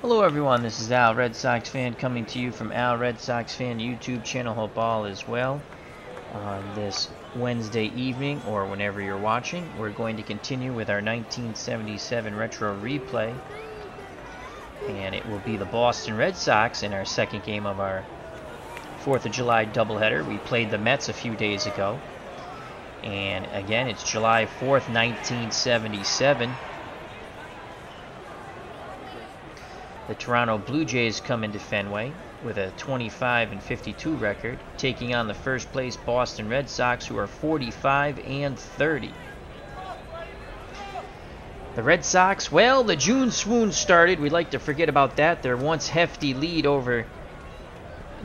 Hello everyone, this is Al Red Sox Fan coming to you from Al Red Sox Fan YouTube channel. Hope all is well. On this Wednesday evening, or whenever you're watching, we're going to continue with our 1977 retro replay. And it will be the Boston Red Sox in our second game of our 4th of July doubleheader. We played the Mets a few days ago. And again, it's July 4th, 1977. The Toronto Blue Jays come into Fenway with a 25-52 record, taking on the first place Boston Red Sox, who are 45-30. The Red Sox, well, the June swoon started. We'd like to forget about that. Their once hefty lead over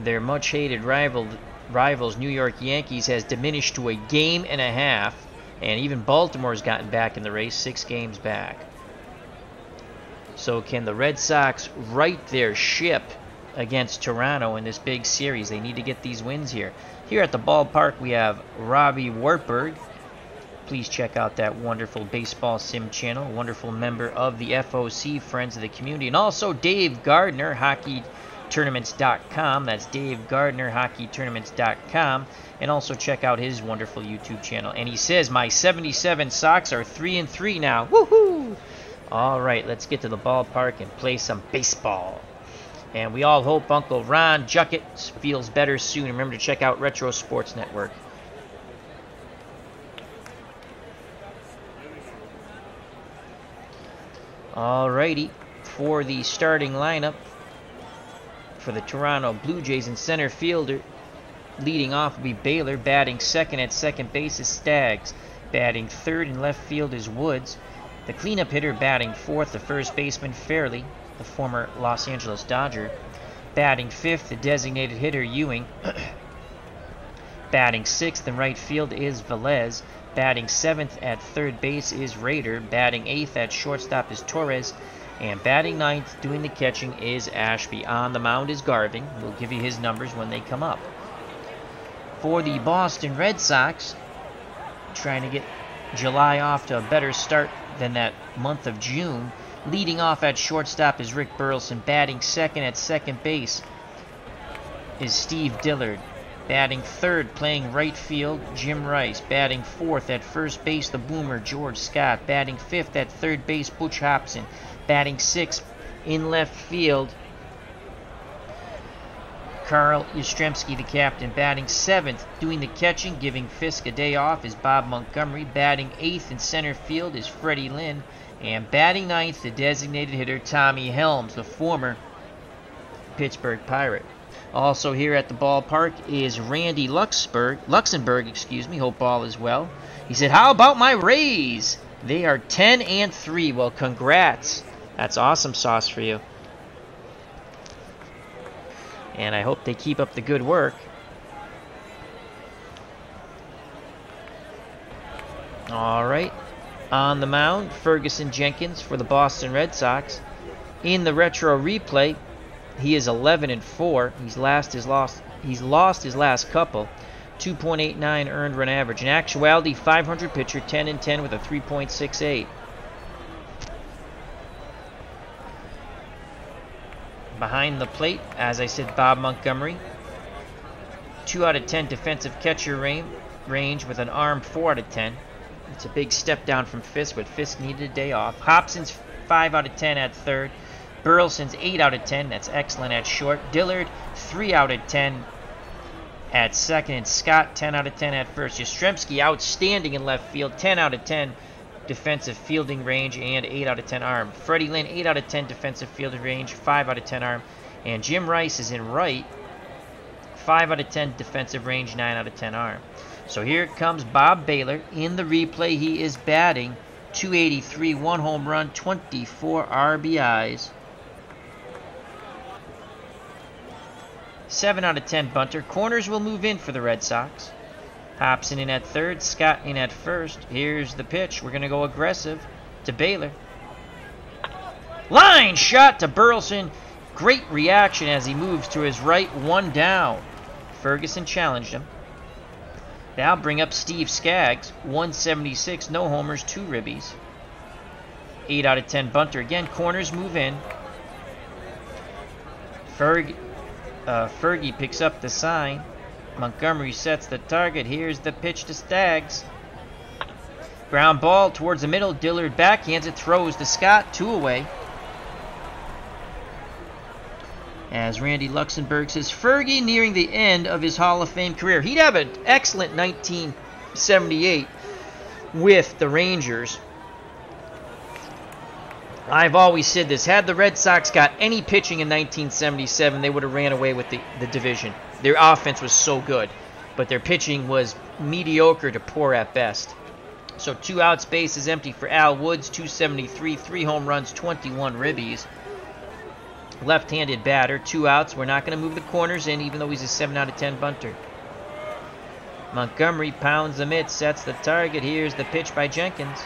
their much-hated rivals, New York Yankees, has diminished to a game and a half, and even Baltimore's gotten back in the race, 6 games back. So can the Red Sox right their ship against Toronto in this big series? They need to get these wins here. Here at the ballpark, we have Robbie Wartburg. Please check out that wonderful baseball sim channel. Wonderful member of the FOC, Friends of the Community. And also Dave Gardner, HockeyTournaments.com. That's Dave Gardner, HockeyTournaments.com. And also check out his wonderful YouTube channel. And he says, my 77 Sox are 3-3 now. Woohoo! All right, let's get to the ballpark and play some baseball. And we all hope Uncle Ron Juckett feels better soon. Remember to check out Retro Sports Network. All righty, for the starting lineup for the Toronto Blue Jays, in center fielder, leading off will be Baylor. Batting second at second base is Staggs. Batting third in left field is Woods. The cleanup hitter batting fourth, the first baseman Fairley, the former Los Angeles Dodger. Batting fifth, the designated hitter Ewing. Batting sixth in right field is Velez. Batting seventh at third base is Rader. Batting eighth at shortstop is Torres. And batting ninth, doing the catching, is Ashby. On the mound is Garvin. We'll give you his numbers when they come up. For the Boston Red Sox, trying to get July off to a better start than that month of June. Leading off at shortstop is Rick Burleson. Batting second at second base is Steve Dillard. Batting third, playing right field, Jim Rice. Batting fourth at first base, the Boomer, George Scott. Batting fifth at third base, Butch Hobson. Batting sixth in left field, Carl Yastrzemski, the captain. Batting seventh, doing the catching, giving Fisk a day off, is Bob Montgomery. Batting eighth in center field is Freddy Lynn. And batting ninth, the designated hitter Tommy Helms, the former Pittsburgh Pirate. Also here at the ballpark is Randy Luxembourg. Hope all is well. He said, how about my Rays? They are 10-3. Well, congrats. That's awesome sauce for you. And I hope they keep up the good work. All right. On the mound, Ferguson Jenkins for the Boston Red Sox. In the retro replay, he is 11-4. He's lost his last couple. 2.89 earned run average. In actuality, 500 pitcher, 10-10 with a 3.68. Behind the plate, as I said, Bob Montgomery. 2 out of 10 defensive catcher range with an arm 4 out of 10. It's a big step down from Fisk, but Fisk needed a day off. Hobson's 5 out of 10 at third. Burleson's 8 out of 10. That's excellent at short. Dillard, 3 out of 10 at second. And Scott, 10 out of 10 at first. Yastrzemski, outstanding in left field. 10 out of 10 defensive fielding range and 8 out of 10 arm. Freddy Lynn, 8 out of 10 defensive fielding range, 5 out of 10 arm. And Jim Rice is in right. 5 out of 10 defensive range, 9 out of 10 arm. So here comes Bob Baylor. In the replay, he is batting .283, 1 home run, 24 RBIs. 7 out of 10 bunter. Corners will move in for the Red Sox. Hobson in at third, Scott in at first. Here's the pitch. We're going to go aggressive to Baylor. Line shot to Burleson. Great reaction as he moves to his right, 1 down. Ferguson challenged him. Now bring up Steve Skaggs, 176, no homers, 2 ribbies. 8 out of 10 bunter. Again, corners move in. Fergie picks up the sign. Montgomery sets the target. Here's the pitch to Staggs. Ground ball towards the middle. Dillard backhands it, throws to Scott, 2 away. As Randy Luxembourg says, Fergie nearing the end of his Hall of Fame career. He'd have an excellent 1978 with the Rangers. I've always said this. Had the Red Sox got any pitching in 1977, they would have ran away with the division. Their offense was so good, but their pitching was mediocre to poor at best. So 2 outs, base is empty for Al Woods, 273, 3 home runs, 21 ribbies. Left-handed batter, 2 outs. We're not going to move the corners in, even though he's a 7 out of 10 bunter. Montgomery pounds the mitt, sets the target. Here's the pitch by Jenkins.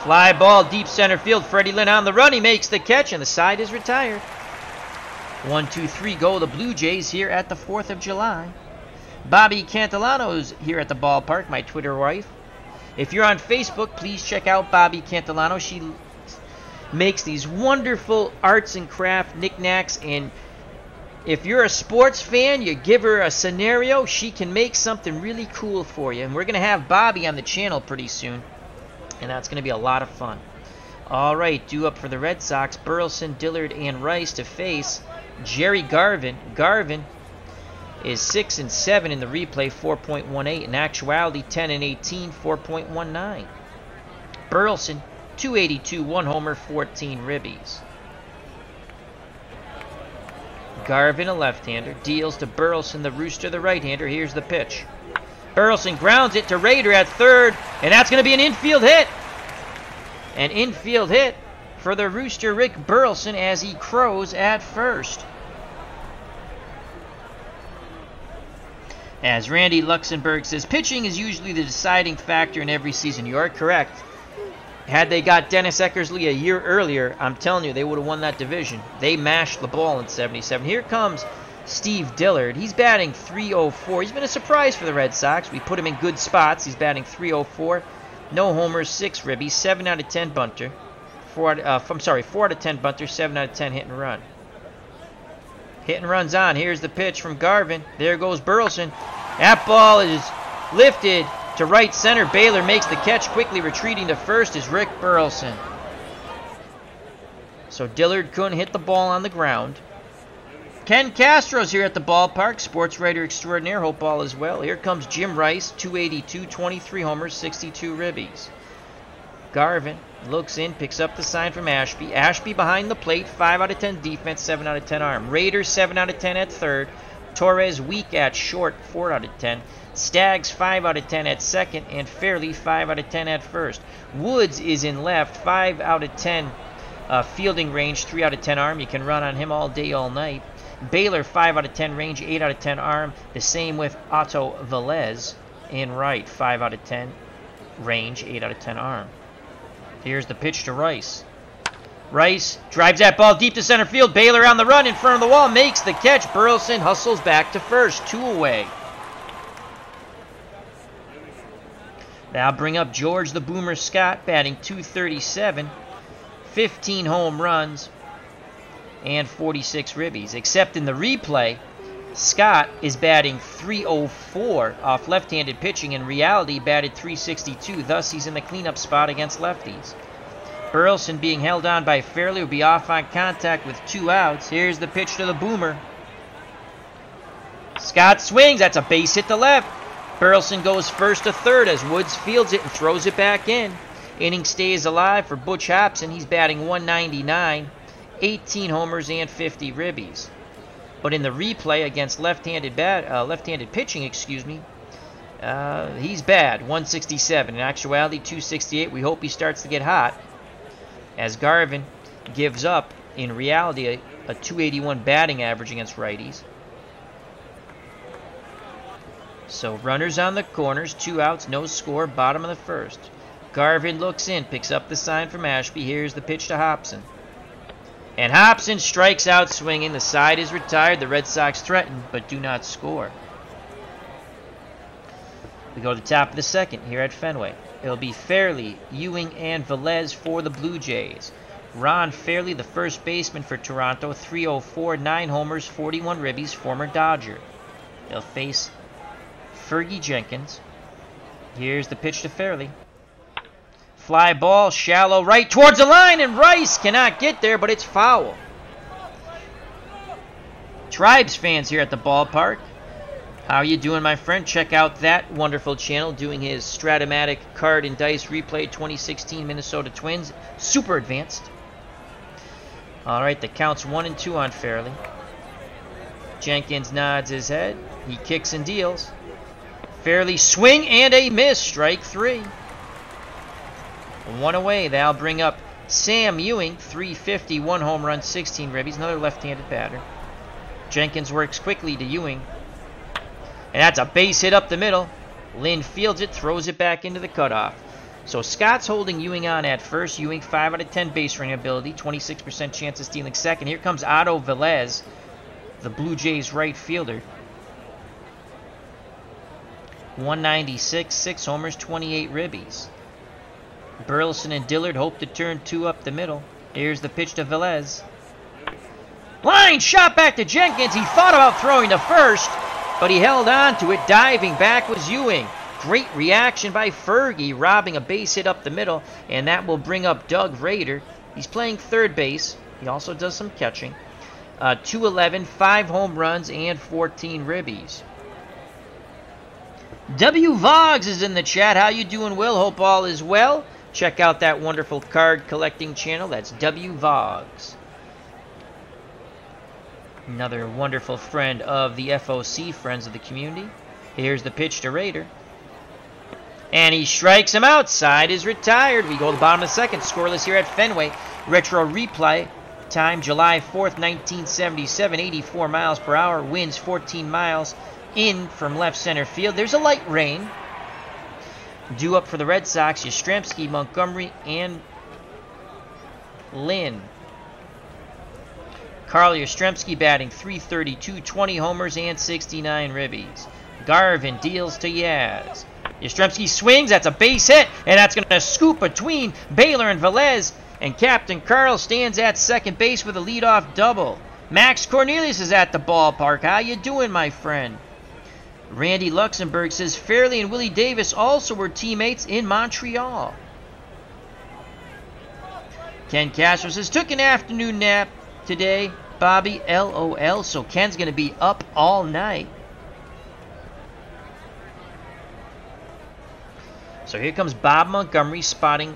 Fly ball, deep center field. Freddy Lynn on the run. He makes the catch, and the side is retired. 1-2-3 go the Blue Jays here at the 4th of July. Bobby Cantillano's here at the ballpark, my Twitter wife. If you're on Facebook, please check out Bobby Cantillano. She makes these wonderful arts and craft knickknacks, and if you're a sports fan, you give her a scenario, she can make something really cool for you. And we're going to have Bobby on the channel pretty soon, and that's going to be a lot of fun. All right, due up for the Red Sox, Burleson, Dillard, and Rice to face Jerry Garvin. Garvin is 6-7 in the replay, 4.18. In actuality, 10-18, 4.19. Burleson, 282, 1 homer, 14 ribbies. Garvin, a left-hander, deals to Burleson, the Rooster, the right-hander. Here's the pitch. Burleson grounds it to Rader at third, and that's going to be an infield hit. An infield hit for the Rooster, Rick Burleson, as he crows at first. As Randy Luxembourg says, pitching is usually the deciding factor in every season. You are correct. Had they got Dennis Eckersley a year earlier, I'm telling you, they would have won that division. They mashed the ball in 77. Here comes Steve Dillard. He's batting .304. He's been a surprise for the Red Sox. We put him in good spots. He's batting .304. No homers, 6 ribbies, 7 out of 10 bunter. 4 out of 10 bunter, 7 out of 10 hit and run. Hit and run's on. Here's the pitch from Garvin. There goes Burleson. That ball is lifted to right center. Baylor makes the catch, quickly retreating to first is Rick Burleson. So Dillard couldn't hit the ball on the ground. Ken Castro's here at the ballpark, sports writer extraordinaire. Hope all is well. Here comes Jim Rice, 282, 23 homers, 62 ribbies. Garvin looks in, picks up the sign from Ashby. Ashby behind the plate, 5 out of 10 defense, 7 out of 10 arm. Raiders, 7 out of 10 at third. Torres weak at short, 4 out of 10. Staggs, 5 out of 10 at second, and Fairley, 5 out of 10 at first. Woods is in left, 5 out of 10 fielding range, 3 out of 10 arm. You can run on him all day, all night. Baylor, 5 out of 10 range, 8 out of 10 arm. The same with Otto Velez in right, 5 out of 10 range, 8 out of 10 arm. Here's the pitch to Rice. Rice drives that ball deep to center field. Baylor on the run in front of the wall, makes the catch. Burleson hustles back to first, 2 away. Now bring up George the Boomer Scott, batting .237, 15 home runs, and 46 ribbies. Except in the replay, Scott is batting .304 off left-handed pitching. In reality, batted .362. Thus, he's in the cleanup spot against lefties. Burleson being held on by Fairley will be off on contact with 2 outs. Here's the pitch to the Boomer. Scott swings. That's a base hit to left. Burleson goes first to third as Woods fields it and throws it back in. Inning stays alive for Butch Hobson. He's batting .199, 18 homers and 50 ribbies. But in the replay against left-handed pitching, he's bad, .167. In actuality, .268. We hope he starts to get hot, as Garvin gives up, in reality, a .281 batting average against righties. So runners on the corners, 2 outs, no score, bottom of the first. Garvin looks in, picks up the sign from Ashby. Here's the pitch to Hobson. And Hobson strikes out swinging. The side is retired. The Red Sox threaten, but do not score. We go to the top of the second here at Fenway. It'll be Fairley, Ewing, and Velez for the Blue Jays. Ron Fairley, the first baseman for Toronto, 304, 9 homers, 41 ribbies, former Dodger. They'll face Fergie Jenkins. Here's the pitch to Fairley. Fly ball, shallow right towards the line, and Rice cannot get there, but it's foul. Tribes fans here at the ballpark, how you doing, my friend? Check out that wonderful channel doing his Stratomatic card and dice replay 2016 Minnesota Twins. Super advanced. All right, the count's 1-2 on Fairley. Jenkins nods his head. He kicks and deals. Fairley swing and a miss. Strike 3. 1 away. That'll bring up Sam Ewing, 350, 1 home run, 16 ribbies. Another left-handed batter. Jenkins works quickly to Ewing. And that's a base hit up the middle. Lynn fields it, throws it back into the cutoff. So Scott's holding Ewing on at first. Ewing 5 out of 10 base running ability, 26% chance of stealing second. Here comes Otto Velez, the Blue Jays right fielder. 196, 6 homers, 28 ribbies. Burleson and Dillard hope to turn 2 up the middle. Here's the pitch to Velez. Line shot back to Jenkins. He thought about throwing to first, but he held on to it. Diving back was Ewing. Great reaction by Fergie, robbing a base hit up the middle, and that will bring up Doug Rader. He's playing third base. He also does some catching. 211, 5 home runs, and 14 ribbies. W. Voggs is in the chat. How you doing, Will? Hope all is well. Check out that wonderful card collecting channel. That's W. Voggs. Another wonderful friend of the FOC, Friends of the Community. Here's the pitch to Rader. And he strikes him out. Side is retired. We go to the bottom of the second. Scoreless here at Fenway. Retro replay. Time July 4th, 1977. 84 miles per hour. Winds 14 miles in from left center field. There's a light rain. Due up for the Red Sox. Yastrzemski, Montgomery, and Lynn. Carl Yastrzemski batting .332, 20 homers, and 69 ribbies. Garvin deals to Yaz. Yastrzemski swings. That's a base hit, and that's going to scoop between Baylor and Velez. And Captain Carl stands at second base with a leadoff double. Max Cornelius is at the ballpark. How you doing, my friend? Randy Luxembourg says Fairley and Willie Davis also were teammates in Montreal. Ken Castro says, took an afternoon nap today, Bobby, LOL. So Ken's going to be up all night. So here comes Bob Montgomery spotting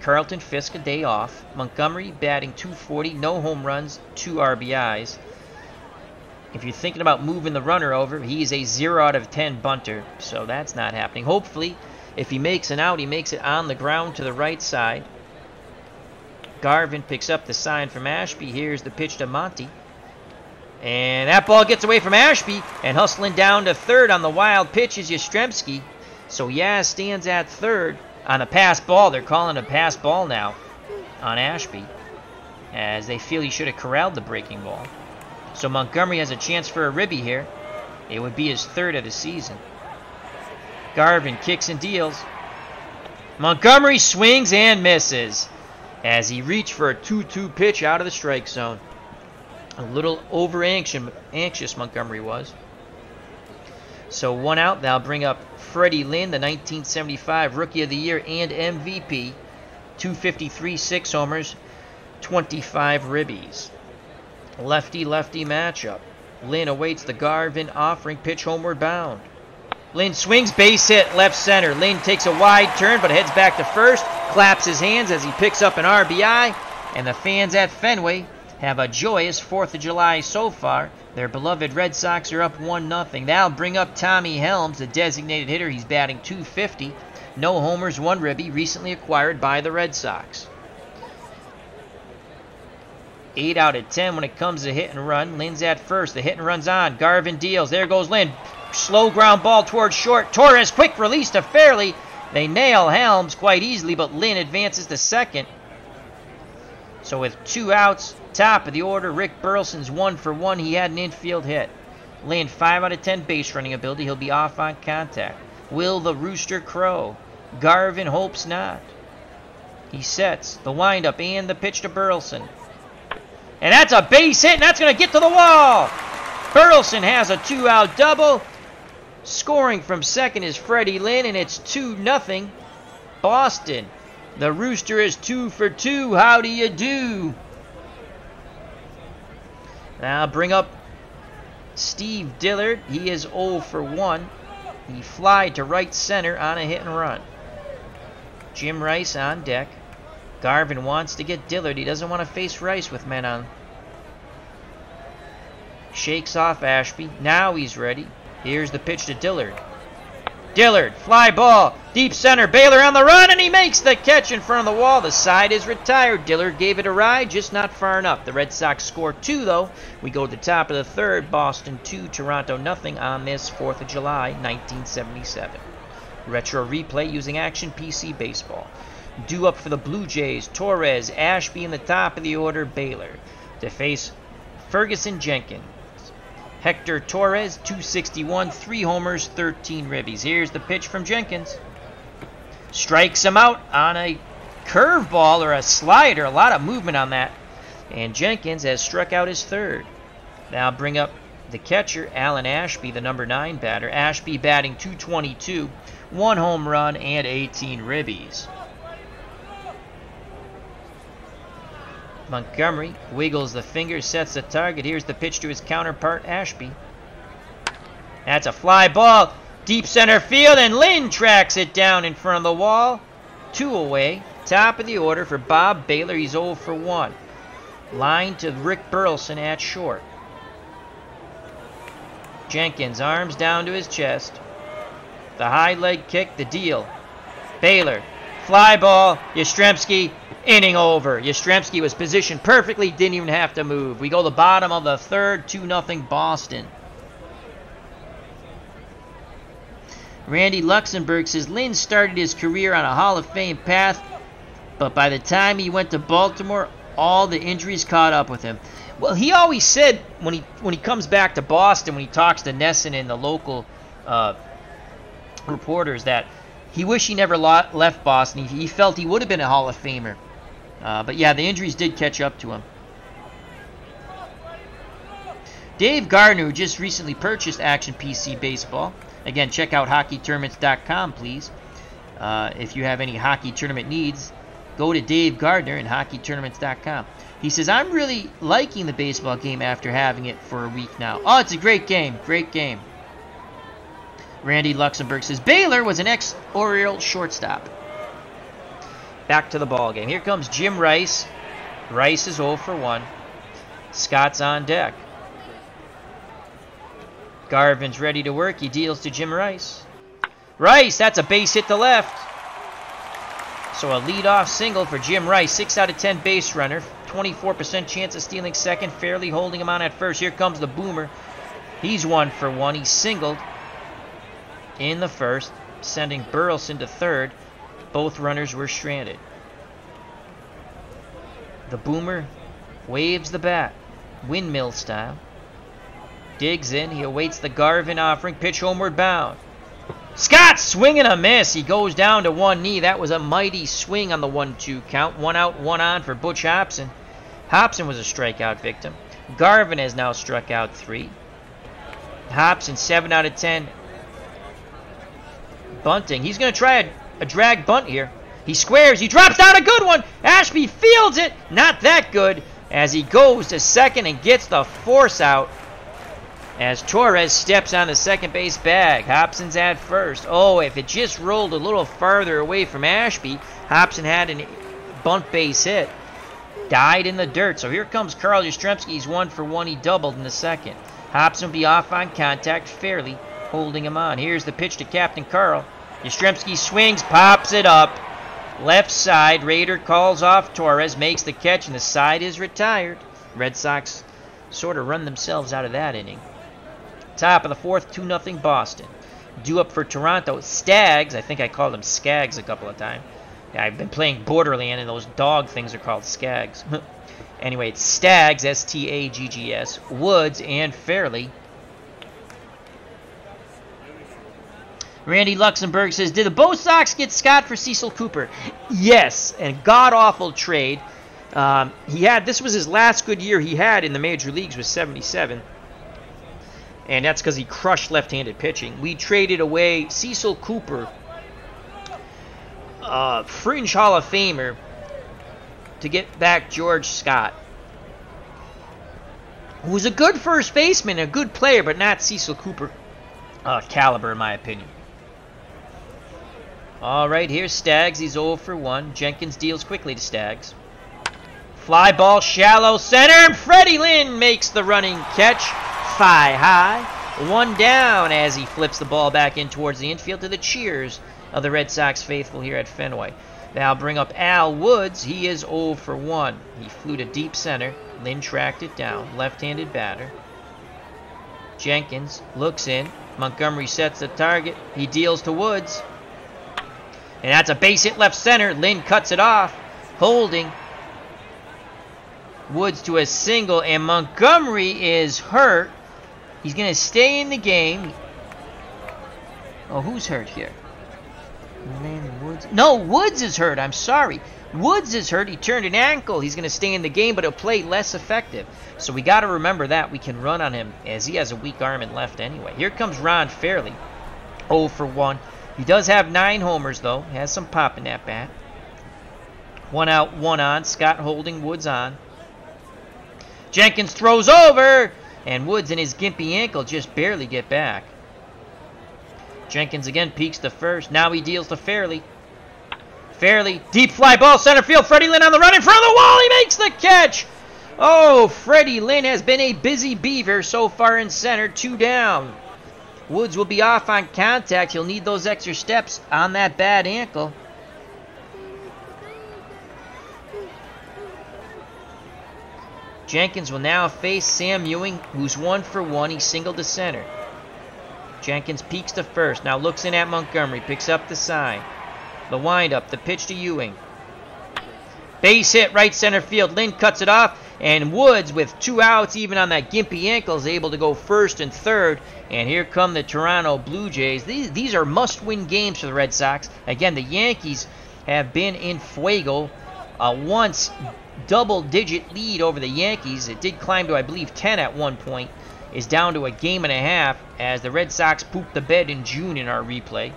Carlton Fisk a day off. Montgomery batting .240, no home runs, 2 RBIs. If you're thinking about moving the runner over, he's a 0 out of 10 bunter, so that's not happening. Hopefully, if he makes an out, he makes it on the ground to the right side. Garvin picks up the sign from Ashby. Here's the pitch to Monty. And that ball gets away from Ashby, and hustling down to third on the wild pitch is Yastrzemski. So Yaz stands at third on a pass ball. They're calling a pass ball now on Ashby, as they feel he should have corralled the breaking ball. So Montgomery has a chance for a ribby here. It would be his 3rd of the season. Garvin kicks and deals. Montgomery swings and misses as he reached for a 2-2 pitch out of the strike zone. A little anxious Montgomery was. So 1 out. That'll bring up Freddy Lynn, the 1975 Rookie of the Year and MVP. 253, 6 homers, 25 ribbies. Lefty-lefty matchup. Lynn awaits the Garvin offering, pitch homeward bound. Lynn swings, base hit, left center. Lynn takes a wide turn but heads back to first, claps his hands as he picks up an RBI, and the fans at Fenway have a joyous 4th of July so far. Their beloved Red Sox are up 1-0. That'll bring up Tommy Helms, the designated hitter. He's batting .250. No homers, 1 ribby, recently acquired by the Red Sox. 8 out of 10 when it comes to hit and run. Lynn's at first. The hit and run's on. Garvin deals. There goes Lynn. Slow ground ball towards short. Torres, quick release to Fairley. They nail Helms quite easily, but Lynn advances to second. So with 2 outs, top of the order, Rick Burleson's 1 for 1. He had an infield hit. Lynn, 5 out of 10 base running ability. He'll be off on contact. Will the Rooster crow? Garvin hopes not. He sets the windup and the pitch to Burleson. And that's a base hit, and that's going to get to the wall. Burleson has a 2-out double. Scoring from second is Freddy Lynn, and it's 2-0 Boston. The Rooster is 2 for 2. How do you do? Now bring up Steve Dillard. He is 0 for 1. He flied to right center on a hit and run. Jim Rice on deck. Garvin wants to get Dillard. He doesn't want to face Rice with men on. Shakes off Ashby. Now he's ready. Here's the pitch to Dillard. Dillard, fly ball, deep center. Baylor on the run, and he makes the catch in front of the wall. The side is retired. Dillard gave it a ride, just not far enough. The Red Sox score 2, though. We go to the top of the third. Boston 2, Toronto nothing on this 4th of July, 1977. Retro replay using Action PC Baseball. Due up for the Blue Jays, Torres, Ashby in the top of the order, Baylor. To face Ferguson, Jenkins. Hector Torres, 261, 3 homers, 13 ribbies. Here's the pitch from Jenkins. Strikes him out on a curveball or a slider. A lot of movement on that. And Jenkins has struck out his third. Now bring up the catcher, Alan Ashby, the number 9 batter. Ashby batting .222, 1 home run and 18 ribbies. Montgomery wiggles the finger, sets the target. Here's the pitch to his counterpart, Ashby. That's a fly ball. Deep center field, and Lynn tracks it down in front of the wall. 2 away. Top of the order for Bob Baylor. He's 0 for 1. Line to Rick Burleson at short. Jenkins, arms down to his chest. The high leg kick, the deal. Baylor, fly ball. Yastrzemski. Inning over. Yastrzemski was positioned perfectly, didn't even have to move. We go to the bottom of the third, 2-0 Boston. Randy Luxembourg says Lynn started his career on a Hall of Fame path, but by the time he went to Baltimore, all the injuries caught up with him. Well, he always said when he comes back to Boston, when he talks to Nesson and the local reporters, that he wished he never left Boston. He felt he would have been a Hall of Famer. But yeah, the injuries did catch up to him. Dave Gardner, who just recently purchased Action PC Baseball. Again, check out hockeytournaments.com, please. If you have any hockey tournament needs, go to Dave Gardner and hockeytournaments.com. He says, I'm really liking the baseball game after having it for a week now. Oh, it's a great game. Great game. Randy Luxembourg says, Baylor was an ex-Oriole shortstop. Back to the ball game. Here comes Jim Rice. Rice is 0 for 1. Scott's on deck. Garvin's ready to work. He deals to Jim Rice. Rice, that's a base hit to left. So a leadoff single for Jim Rice. 6 out of 10 base runner. 24% chance of stealing second. Fairly holding him on at first. Here comes the boomer. He's 1 for 1. He singled in the first, sending Burleson to third. Both runners were stranded. The boomer waves the bat, windmill style. Digs in. He awaits the Garvin offering. Pitch homeward bound. Scott swing and a miss. He goes down to one knee. That was a mighty swing on the 1-2 count. 1 out, 1 on for Butch Hobson. Hobson was a strikeout victim. Garvin has now struck out 3. Hobson 7 out of 10. Bunting. He's going to try a drag bunt here. He squares. He drops down a good one. Ashby fields it. Not that good as he goes to second and gets the force out as Torres steps on the second base bag. Hobson's at first. Oh, if it just rolled a little farther away from Ashby, Hobson had a bunt base hit. Died in the dirt. So here comes Carl Yastrzemski. He's 1 for 1. He doubled in the second. Hobson will be off on contact, fairly holding him on. Here's the pitch to Captain Carl. Yastrzemski swings, pops it up. Left side, Raider calls off Torres, makes the catch, and the side is retired. Red Sox sort of run themselves out of that inning. Top of the fourth, 2-0 Boston. Due up for Toronto, Stags. I think I called them Skags a couple of times. Yeah, I've been playing Borderland, and those dog things are called Skags. Anyway, it's Stags, S-T-A-G-G-S, Woods, and Fairley. Randy Luxembourg says, did the Bo Sox get Scott for Cecil Cooper? Yes, and god-awful trade. This was his last good year he had in the major leagues, was 77. And that's because he crushed left-handed pitching. We traded away Cecil Cooper, fringe Hall of Famer, to get back George Scott, who was a good first baseman, a good player, but not Cecil Cooper caliber, in my opinion. All right, here's Staggs. He's 0 for 1. Jenkins deals quickly to Staggs. Fly ball, shallow center, and Freddy Lynn makes the running catch. Thigh high. 1 down as he flips the ball back in towards the infield to the cheers of the Red Sox faithful here at Fenway. Now bring up Al Woods. He is 0 for 1. He flew to deep center. Lynn tracked it down. Left-handed batter. Jenkins looks in. Montgomery sets the target. He deals to Woods. And that's a base hit left center. Lynn cuts it off. Holding. Woods to a single, and Montgomery is hurt. He's going to stay in the game. Oh, who's hurt here? Woods. No, Woods is hurt. I'm sorry. Woods is hurt. He turned an ankle. He's going to stay in the game, but he'll play less effective. So we got to remember that. We can run on him as he has a weak arm and left anyway. Here comes Ron Fairley. 0 for 1. He does have 9 homers, though. He has some pop in that bat. 1 out, 1 on. Scott holding, Woods on. Jenkins throws over, and Woods and his gimpy ankle just barely get back. Jenkins again peeks to first. Now he deals to Fairley. Fairley, deep fly ball, center field. Freddy Lynn on the run in front of the wall. He makes the catch. Oh, Freddy Lynn has been a busy beaver so far in center. 2 down. Woods will be off on contact. He'll need those extra steps on that bad ankle. Jenkins will now face Sam Ewing, who's 1 for 1. He singled to center. Jenkins peeks to first. Now looks in at Montgomery. Picks up the sign. The windup. The pitch to Ewing. Base hit right center field. Lynn cuts it off. And Woods, with 2 outs, even on that gimpy ankle, is able to go first and third. And here come the Toronto Blue Jays. These are must-win games for the Red Sox. Again, the Yankees have been in fuego. Once double-digit lead over the Yankees. It did climb to, I believe, 10 at one point. Is down to a game and a half as the Red Sox pooped the bed in June in our replay.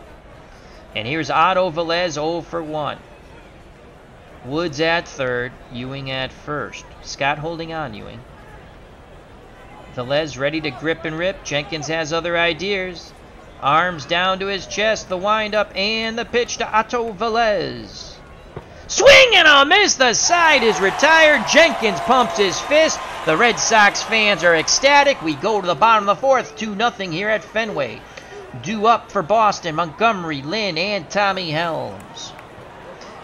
And here's Otto Velez, 0 for 1. Woods at third, Ewing at first. Scott holding on, Ewing. Velez ready to grip and rip. Jenkins has other ideas. Arms down to his chest, the windup, and the pitch to Otto Velez. Swing and a miss. The side is retired. Jenkins pumps his fist. The Red Sox fans are ecstatic. We go to the bottom of the 4th, 2-0 here at Fenway. Due up for Boston, Montgomery, Lynn, and Tommy Helms.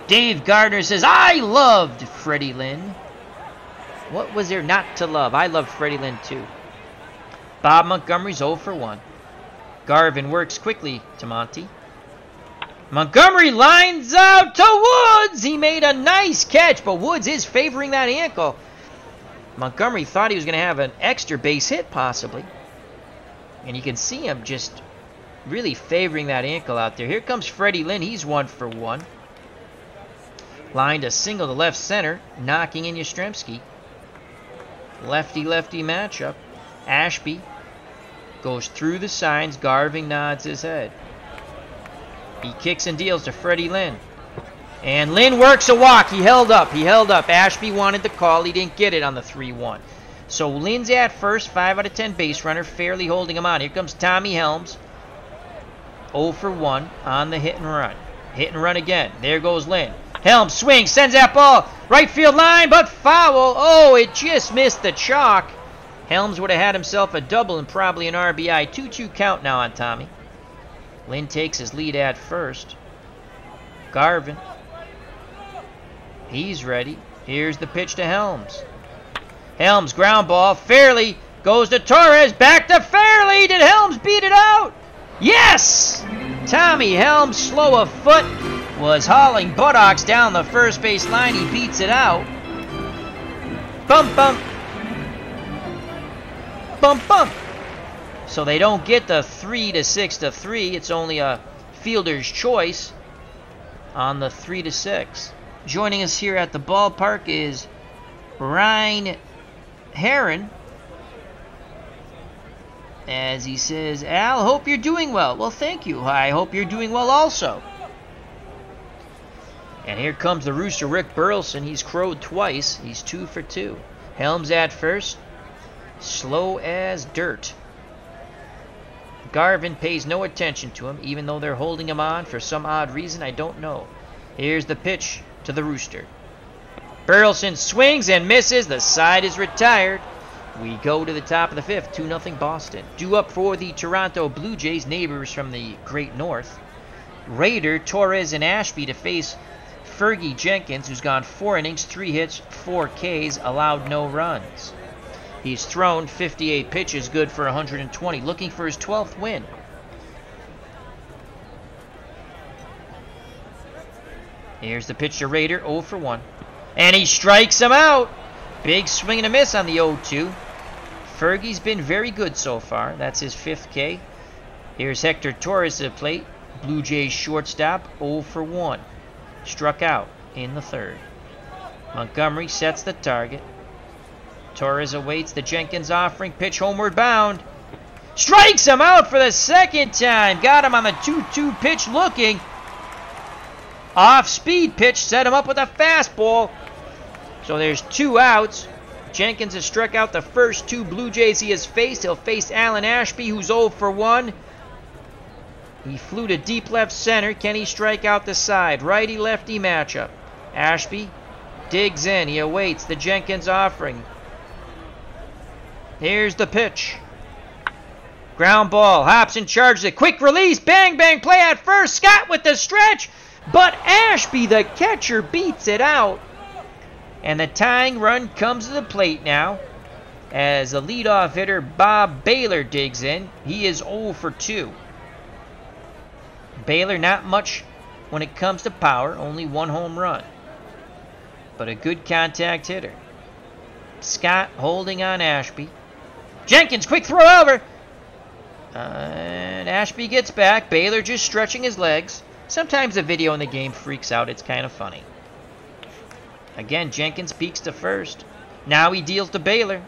Dave Gardner says, I loved Freddy Lynn. What was there not to love? I loved Freddy Lynn too. Bob Montgomery's 0 for 1. Garvin works quickly to Monty. Montgomery lines out to Woods. He made a nice catch, but Woods is favoring that ankle. Montgomery thought he was going to have an extra base hit possibly. And you can see him just really favoring that ankle out there. Here comes Freddy Lynn. He's 1 for 1. Lined a single to left center, knocking in Yastrzemski. Lefty-lefty matchup. Ashby goes through the signs. Garvin nods his head. He kicks and deals to Freddy Lynn. And Lynn works a walk. He held up. Ashby wanted the call. He didn't get it on the 3-1. So Lynn's at first. 5 out of 10 base runner. Fairly holding him on. Here comes Tommy Helms. 0 for 1 on the hit and run. Hit and run again. There goes Lynn. Helms swings, sends that ball right field line, but foul. Oh, it just missed the chalk. Helms would have had himself a double and probably an RBI. 2-2 count now on Tommy. Lynn takes his lead at first. Garvin. He's ready. Here's the pitch to Helms. Helms, ground ball. Fairley goes to Torres. Back to Fairley. Did Helms beat it out? Yes! Tommy Helms, slow of foot, was hauling buttocks down the first base line. He beats it out. Bump, bump. Bump, bump. So they don't get the 3-6-3. It's only a fielder's choice on the 3-6. Joining us here at the ballpark is Ryan Heron. As he says, Al, hope you're doing well. Well, thank you. I hope you're doing well also. And here comes the Rooster, Rick Burleson. He's crowed twice. He's 2 for 2. Helms at first. Slow as dirt. Garvin pays no attention to him, even though they're holding him on for some odd reason I don't know. Here's the pitch to the Rooster. Burleson swings and misses. The side is retired. We go to the top of the 5th, 2-0 Boston. Due up for the Toronto Blue Jays, neighbors from the Great North. Rader, Torres, and Ashby to face Fergie Jenkins, who's gone 4 innings, 3 hits, 4 Ks, allowed no runs. He's thrown 58 pitches, good for 120, looking for his 12th win. Here's the pitch to Rader, 0 for 1. And he strikes him out! Big swing and a miss on the 0-2. Fergie's been very good so far. That's his 5th K. Here's Hector Torres to the plate. Blue Jays shortstop, 0 for 1. Struck out in the 3rd. Montgomery sets the target. Torres awaits the Jenkins offering. Pitch homeward bound. Strikes him out for the 2nd time. Got him on the 2-2 pitch looking. Off-speed pitch. Set him up with a fastball. So there's 2 outs. Jenkins has struck out the first 2 Blue Jays he has faced. He'll face Alan Ashby, who's 0 for 1. He flew to deep left center. Can he strike out the side? Righty-lefty matchup. Ashby digs in. He awaits the Jenkins offering. Here's the pitch. Ground ball. Hops and charges it. Quick release. Bang, bang. Play at first. Scott with the stretch. But Ashby, the catcher, beats it out. And the tying run comes to the plate now as the leadoff hitter Bob Baylor digs in. He is 0 for 2. Baylor not much when it comes to power, only 1 home run. But a good contact hitter. Scott holding on Ashby. Jenkins, quick throw over. And Ashby gets back. Baylor just stretching his legs. Sometimes the video in the game freaks out. It's kind of funny. Again, Jenkins peeks to first. Now he deals to Baylor.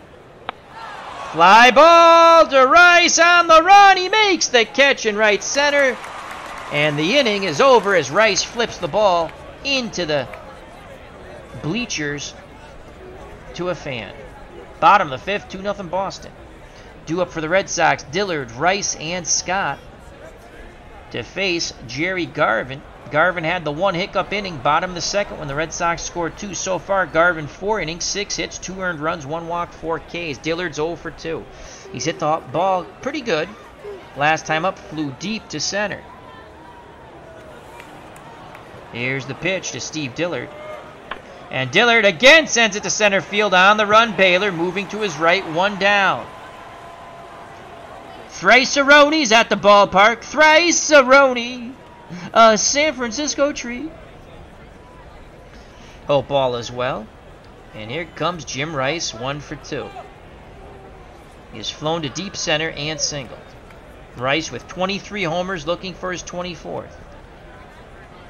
Fly ball to Rice on the run. He makes the catch in right center. And the inning is over as Rice flips the ball into the bleachers to a fan. Bottom of the 5th, 2-0 Boston. Due up for the Red Sox, Dillard, Rice, and Scott to face Jerry Garvin. Garvin had the 1 hiccup inning, bottom of the 2nd, when the Red Sox scored 2. So far, Garvin 4 innings, 6 hits, 2 earned runs, 1 walk, 4 Ks. Dillard's 0 for 2. He's hit the ball pretty good. Last time up, flew deep to center. Here's the pitch to Steve Dillard. And Dillard again sends it to center field on the run. Baylor moving to his right, 1 down. Thrice-a-roni's at the ballpark. Thrice-a-roni. A San Francisco treat. Hope all is well. And here comes Jim Rice, 1 for 2. He has flown to deep center and singled. Rice with 23 homers looking for his 24th.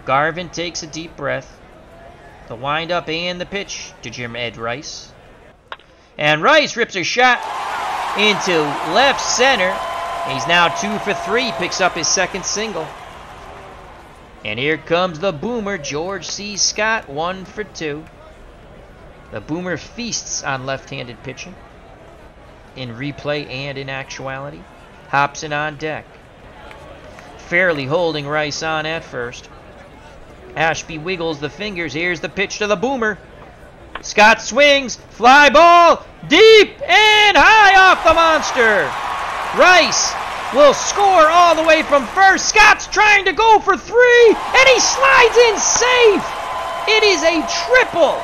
Garvin takes a deep breath. The windup and the pitch to Jim Ed Rice. And Rice rips a shot into left center. He's now 2 for 3, picks up his 2nd single. And here comes the boomer, George C. Scott, 1 for 2. The boomer feasts on left-handed pitching, in replay and in actuality. Hobson on deck. Fairly holding Rice on at first. Ashby wiggles the fingers. Here's the pitch to the boomer. Scott swings. Fly ball. Deep and high off the monster. Rice will score all the way from first. Scott's trying to go for 3, and he slides in safe. It is a triple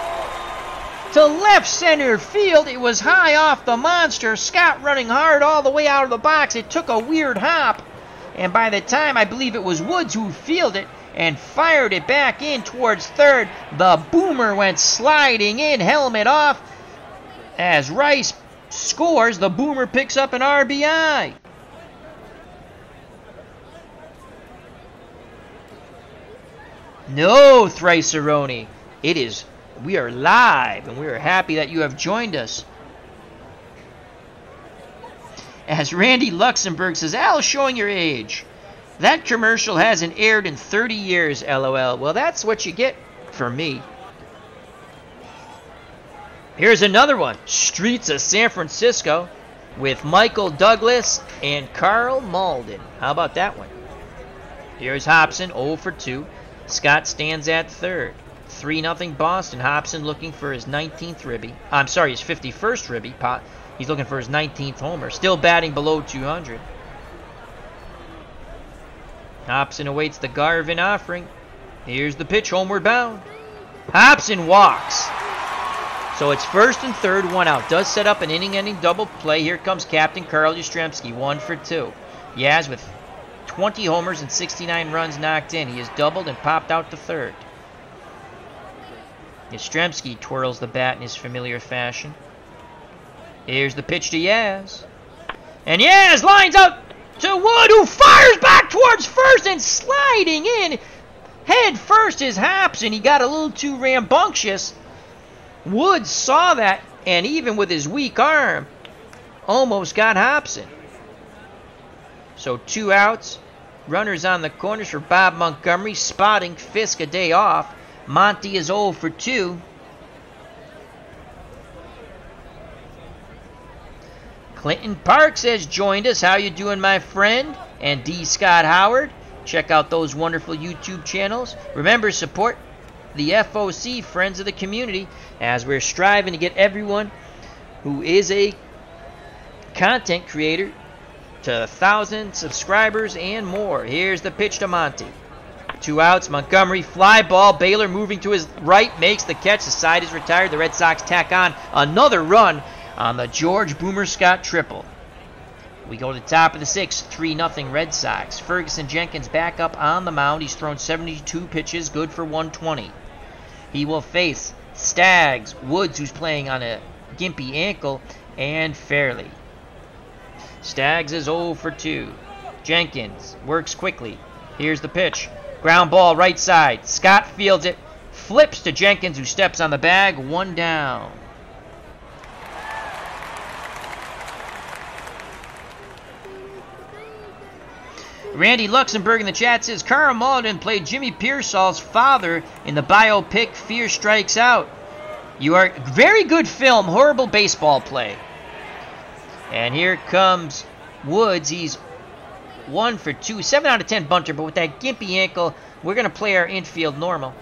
to left center field. It was high off the monster. Scott running hard all the way out of the box. It took a weird hop, and by the time, I believe it was Woods who fielded it and fired it back in towards third, the boomer went sliding in, helmet off. As Rice scores, the boomer picks up an RBI. No, Thrice-A-Roni. It is. We are live, and we are happy that you have joined us. As Randy Luxembourg says, Al, showing your age. That commercial hasn't aired in 30 years, LOL. Well, that's what you get from me. Here's another one. Streets of San Francisco with Michael Douglas and Carl Malden. How about that one? Here's Hobson, 0 for 2. Scott stands at third. 3-0 Boston. Hobson looking for his 19th ribby. I'm sorry, his 51st ribby. He's looking for his 19th homer. Still batting below 200. Hobson awaits the Garvin offering. Here's the pitch, homeward bound. Hobson walks. So it's first and third, 1 out. Does set up an inning-ending double play. Here comes Captain Carl Yastrzemski, 1 for 2. Yaz with 20 homers and 69 runs knocked in. He has doubled and popped out to third. Yastrzemski twirls the bat in his familiar fashion. Here's the pitch to Yaz. And Yaz lines out to Wood, who fires back towards first and sliding in. Head first is Hobson. He got a little too rambunctious. Wood saw that, and even with his weak arm, almost got Hobson. So 2 outs. Runners on the corners for Bob Montgomery. Spotting Fisk a day off. Monty is 0 for 2. Clinton Parks has joined us. How you doing, my friend? And D. Scott Howard. Check out those wonderful YouTube channels. Remember, support the FOC, Friends of the Community, as we're striving to get everyone who is a content creator to 1,000 subscribers and more. Here's the pitch to Monty. 2 outs. Montgomery, fly ball. Baylor moving to his right, makes the catch. The side is retired. The Red Sox tack on another run on the George Boomer Scott triple. We go to the top of the 6th, 3-0 Red Sox. Ferguson Jenkins back up on the mound. He's thrown 72 pitches, good for 120. He will face Staggs, Woods, who's playing on a gimpy ankle, and Fairley. Staggs is 0 for 2. Jenkins works quickly. Here's the pitch. Ground ball right side. Scott fields it. Flips to Jenkins, who steps on the bag. 1 down. Randy Luxembourg in the chat says, Carl Malden played Jimmy Pearsall's father in the biopic Fear Strikes Out. You are very good film, horrible baseball play. And here comes Woods. He's 1 for 2, 7 out of 10 bunter, but with that gimpy ankle, we're going to play our infield normal.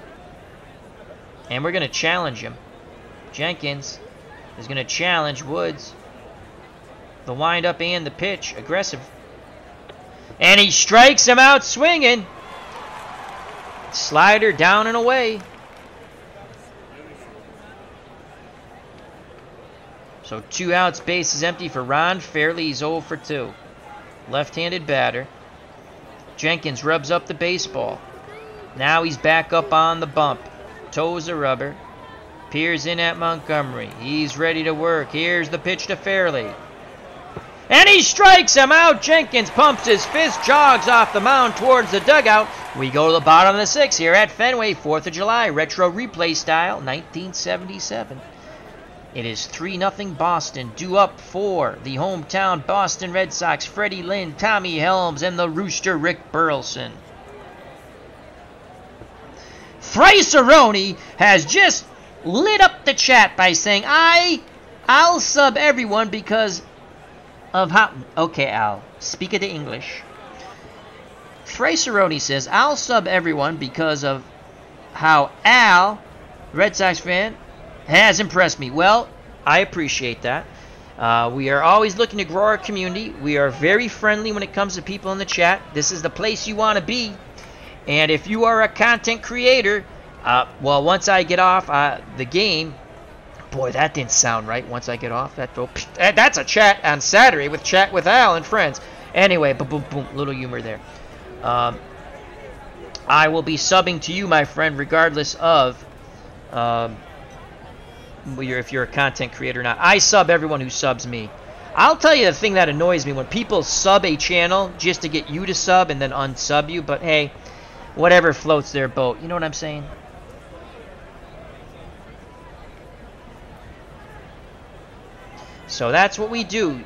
And we're going to challenge him. Jenkins is going to challenge Woods. The windup and the pitch, aggressive. And he strikes him out swinging. Slider down and away. So 2 outs, base is empty for Ron Fairley. He's 0 for 2. Left-handed batter. Jenkins rubs up the baseball. Now he's back up on the bump. Toes the rubber. Peers in at Montgomery. He's ready to work. Here's the pitch to Fairley. And he strikes him out. Jenkins pumps his fist, jogs off the mound towards the dugout. We go to the bottom of the 6th here at Fenway, 4th of July. Retro replay style, 1977. It is 3-0 Boston, due up for the hometown Boston Red Sox. Freddy Lynn, Tommy Helms, and the Rooster Rick Burleson. Thrice-A-Roni has just lit up the chat by saying, I'll sub everyone because of how... Okay, Al, speak of the English. Thrice-A-Roni says, I'll sub everyone because of how Al, Red Sox fan, has impressed me. Well, I appreciate that. We are always looking to grow our community. We are very friendly when it comes to people in the chat. This is the place you want to be. And if you are a content creator, well, once I get off the game... Boy, that didn't sound right. Once I get off, that's a chat on Saturday with Chat with Al and friends. Anyway, boom, little humor there. I will be subbing to you, my friend, regardless of if you're a content creator or not. I sub everyone who subs me. I'll tell you the thing that annoys me when people sub a channel just to get you to sub and then unsub you. But hey, whatever floats their boat. You know what I'm saying? So that's what we do.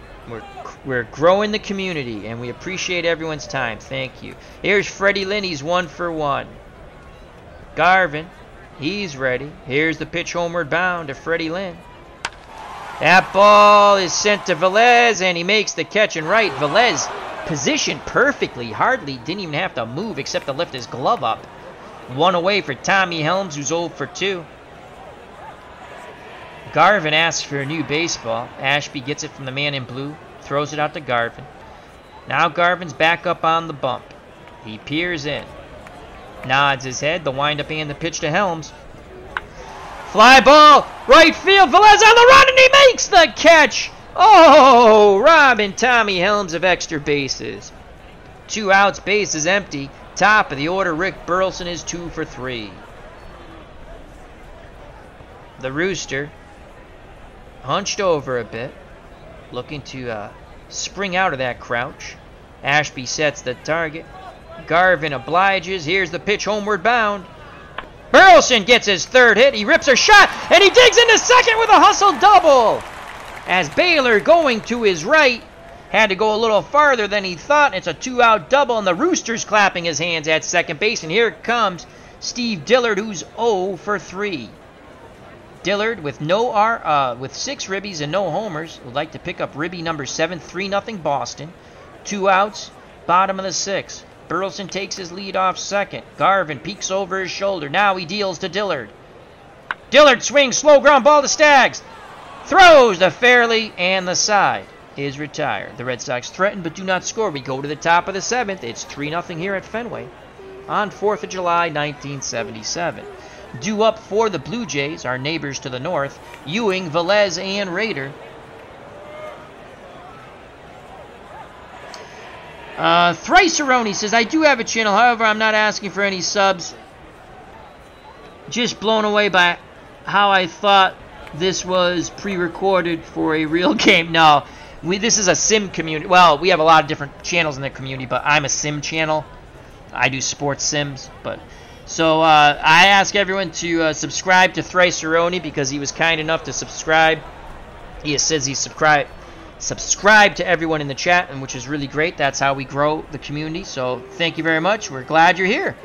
We're growing the community, and we appreciate everyone's time. Thank you. Here's Freddy Lynn. He's 1 for 1. Garvin, he's ready. Here's the pitch homeward bound to Freddy Lynn. That ball is sent to Velez, and he makes the catch and right. Velez positioned perfectly. Hardly didn't even have to move except to lift his glove up. 1 away for Tommy Helms, who's 0 for 2. Garvin asks for a new baseball. Ashby gets it from the man in blue, throws it out to Garvin. Now Garvin's back up on the bump. He peers in, nods his head, the windup and the pitch to Helms. Fly ball, right field, Velez on the run, and he makes the catch! Oh, robbing Tommy Helms of extra bases. 2 outs, bases empty. Top of the order, Rick Burleson is 2 for 3. The Rooster hunched over a bit, looking to spring out of that crouch. Ashby sets the target. Garvin obliges. Here's the pitch homeward bound. Burleson gets his 3rd hit. He rips a shot, and he digs into second with a hustle double. As Baylor, going to his right, had to go a little farther than he thought. It's a 2-out double, and the Rooster's clapping his hands at second base. And here comes Steve Dillard, who's 0 for 3. Dillard with 6 ribbies and no homers would like to pick up ribby number 7, 3-0 Boston. 2 outs, bottom of the 6th. Burleson takes his lead off second. Garvin peeks over his shoulder. Now he deals to Dillard. Dillard swings, slow ground ball to Staggs. Throws to Fairley, and the side is retired. The Red Sox threaten but do not score. We go to the top of the 7th. It's 3-0 here at Fenway on 4th of July, 1977. Due up for the Blue Jays, our neighbors to the north, Ewing, Velez, and Rader. Thriceroni says, I do have a channel, however, I'm not asking for any subs. Just blown away by how I thought this was pre-recorded for a real game. No, this is a sim community. Well, we have a lot of different channels in the community, but I'm a sim channel. I do sports sims, but... So I ask everyone to subscribe to Thriceroni because he was kind enough to subscribe. He says he subscribed to everyone in the chat, and which is really great. That's how we grow the community. So thank you very much. We're glad you're here.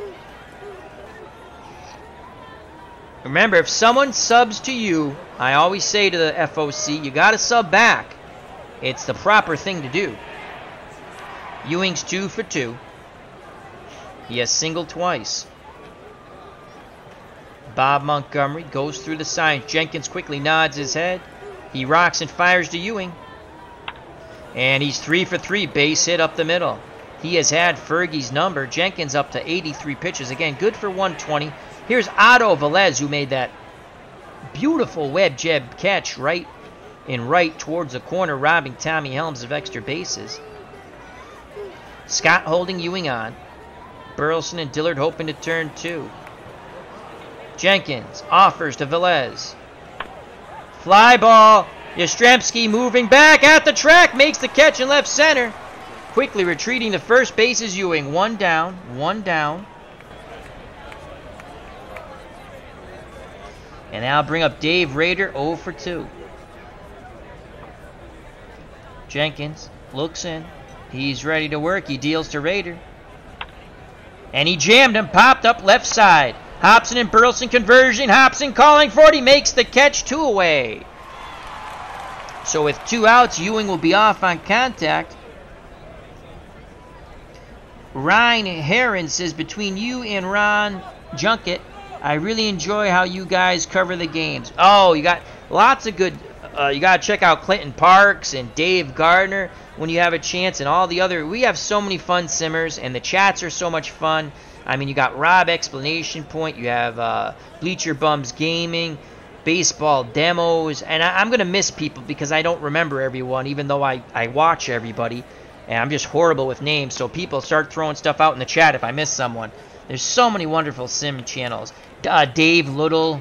Remember, if someone subs to you, I always say to the FOC, you got to sub back. It's the proper thing to do. Ewing's 2 for 2. He has singled twice. Bob Montgomery goes through the signs. Jenkins quickly nods his head. He rocks and fires to Ewing. And he's 3 for 3, base hit up the middle. He has had Fergie's number. Jenkins up to 83 pitches. Again, good for 120. Here's Otto Velez, who made that beautiful web jab catch right towards the corner, robbing Tommy Helms of extra bases. Scott holding Ewing on. Burleson and Dillard hoping to turn 2. Jenkins offers to Velez. Fly ball. Yastrzemski moving back at the track. Makes the catch in left center. Quickly retreating to first base is Ewing. 1 down. 1 down. And now bring up Dave Rader. 0 for 2. Jenkins looks in. He's ready to work. He deals to Rader. And he jammed him. Popped up left side. Hobson and Burleson conversion. Hobson calling for it. He makes the catch. 2 away. So with 2 outs, Ewing will be off on contact. Ryan Heron says, between you and Ron Junkett, I really enjoy how you guys cover the games. Oh, you got lots of good... you got to check out Clinton Parks and Dave Gardner when you have a chance, and all the other... We have so many fun simmers, and the chats are so much fun. I mean, you got Rob Explanation Point, you have Bleacher Bums Gaming, Baseball Demos, and I'm going to miss people because I don't remember everyone, even though I watch everybody, and I'm just horrible with names, so people start throwing stuff out in the chat if I miss someone. There's so many wonderful sim channels. Dave Little,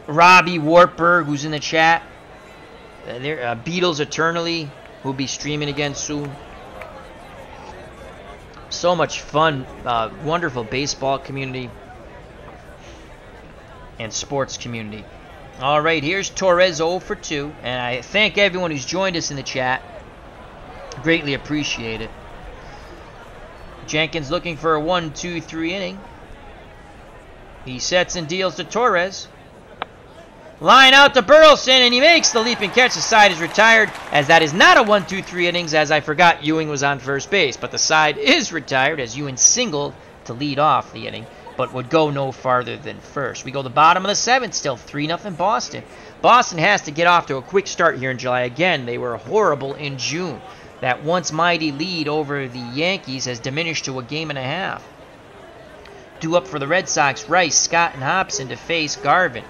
Robbie Wartburg, who's in the chat, Beatles Eternally, who'll be streaming again soon. So much fun, wonderful baseball community and sports community. All right, here's Torres 0 for 2, and I thank everyone who's joined us in the chat. Greatly appreciate it. Jenkins looking for a 1-2-3 inning. He sets and deals to Torres. Line out to Burleson, and he makes the leap and catch. The side is retired, as that is not a 1-2-3 innings, as I forgot Ewing was on first base. But the side is retired, as Ewing singled to lead off the inning, but would go no farther than first. We go to the bottom of the 7th, still 3-0 Boston. Boston has to get off to a quick start here in July. Again, they were horrible in June. That once mighty lead over the Yankees has diminished to a game and a half. Due up for the Red Sox, Rice, Scott, and Hobson to face Garvin.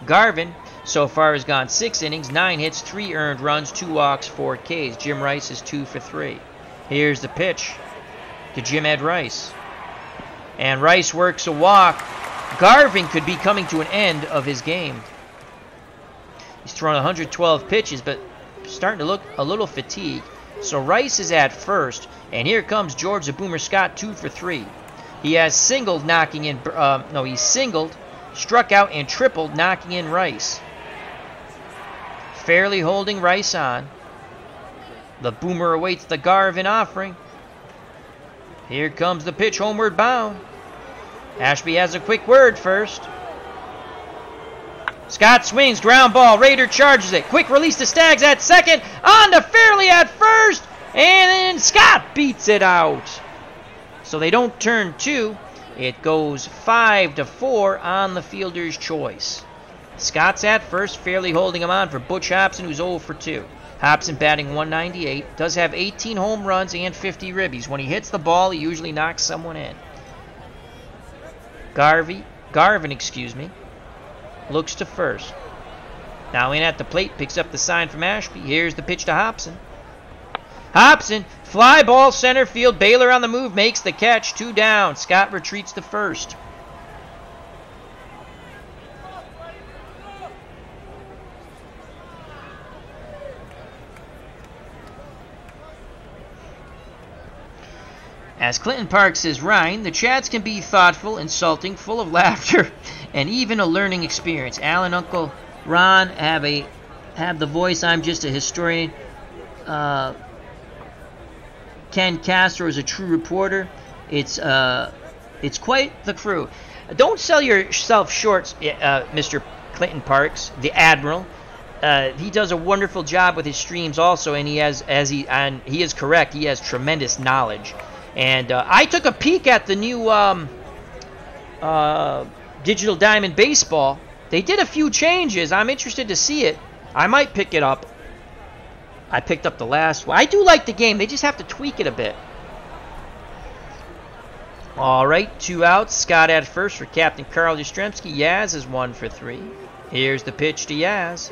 Garvin so far has gone 6 innings, 9 hits, 3 earned runs, 2 walks, 4 Ks. Jim Rice is 2 for 3. Here's the pitch to Jim Ed Rice. And Rice works a walk. Garvin could be coming to an end of his game. He's thrown 112 pitches, but starting to look a little fatigued. So Rice is at first, and here comes George the Boomer Scott, 2 for 3. He has singled, knocking in, he singled, struck out, and tripled, knocking in Rice. Fairly holding Rice on. The Boomer awaits the Garvin offering. Here comes the pitch, homeward bound. Ashby has a quick word first. Scott swings, ground ball, Raider charges it. Quick release to Staggs at second, on to Fairley at first, and then Scott beats it out. So they don't turn 2. It goes 5-4 on the fielder's choice. Scott's at first, Fairley holding him on for Butch Hobson, who's 0 for 2. Hobson batting 198, does have 18 home runs and 50 ribbies. When he hits the ball, he usually knocks someone in. Garvin, looks to first. Now in at the plate, picks up the sign from Ashby. Here's the pitch to Hobson. Hobson, fly ball center field. Baylor on the move, makes the catch. 2 down. Scott retreats to first. As Clinton Park says, Ryan, the chats can be thoughtful, insulting, full of laughter, and even a learning experience. Alan, Uncle Ron have the voice. I'm just a historian. Ken Castro is a true reporter. It's quite the crew. Don't sell yourself short, Mr. Clinton Parks, the Admiral. He does a wonderful job with his streams also, and he is correct. He has tremendous knowledge. And I took a peek at the new Digital Diamond Baseball. They did a few changes. I'm interested to see it. I might pick it up. I picked up the last one. I do like the game. They just have to tweak it a bit. All right, 2 outs. Scott at first for Captain Carl Yastrzemski. Yaz is 1 for 3. Here's the pitch to Yaz.